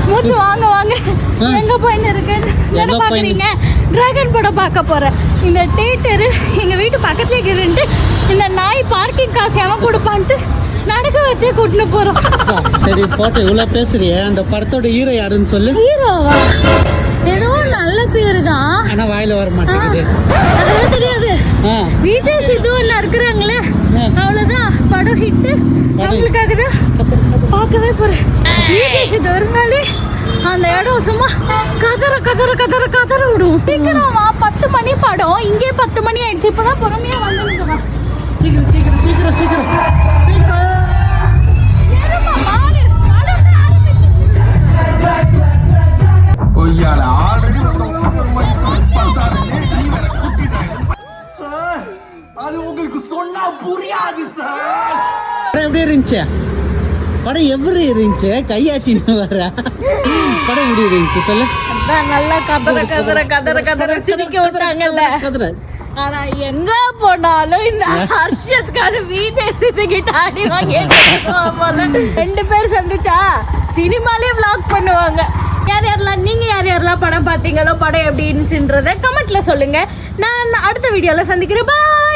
மூச்சு வாங்க வாங்க. எங்க போயின்னு இருக்கேன்னு பாக்குறீங்க? டிராகன் படம் பார்க்க போறேன். இந்த தியேட்டரு எங்க வீட்டு பக்கத்துல இருக்குன்ட்டு இந்த நாய் பார்க்கிங் காசு எவன் கொடுப்பான்ட்டு நடக்க வச்சே கூட்டின்னு போறோம். சரி போட்டு இவ்வளவு பேசுறிய, அந்த படத்தோட ஹீரோ யாருன்னு சொல்லு. ஹீரோவா? ஏதோ நல்ல பேரு தான், ஆனா வாயில வர மாட்டேங்குது. அதெல்லாம் தெரியாது. விஜய் சித்து ஒண்ணு இருக்கிறாங்களே, அவ்வளவுதான். படம் ஹிட். அவங்களுக்காக தான் பார்க்கவே போறேன். விஜய் சித்து வருங்காலே அந்த இடம் சும்மா கதற கதற கதற கதற விடும். சீக்கிரமா 10 மணி படம், இங்கே 10 மணி ஆயிடுச்சு. இப்பதான் பொறுமையா வந்துருக்கா. சீக்கிரம் சீக்கிரம் சீக்கிரம் சீக்கிரம் சீக்கிரம். அது உங்களுக்கு சொன்னா புரியாது சார். எப்படி இருந்துச்சு படம்? எப்படி இருந்துச்சு? கையாட்டின்னு வர படம் எப்படி இருந்துச்சு சொல்லு. நல்லா கதற கதற கதற கதற சிரிக்க விட்டாங்கல்ல. ஆனா எங்க போனாலும் இந்த ஹர்ஷத்துக்கான விஜய் சித்து கிட்ட அடி வாங்கி 2 பேர் சந்திச்சா சினிமாலே vlog பண்ணுவாங்க. யார் யாரெல்லாம் நீங்க யார் யாரெல்லாம் படம் பார்த்தீங்களோ, படம் எப்படி இருந்துச்சுன்றத கமெண்ட்ல சொல்லுங்க. நான் அடுத்த வீடியோல சந்திக்கிறேன். பாய்.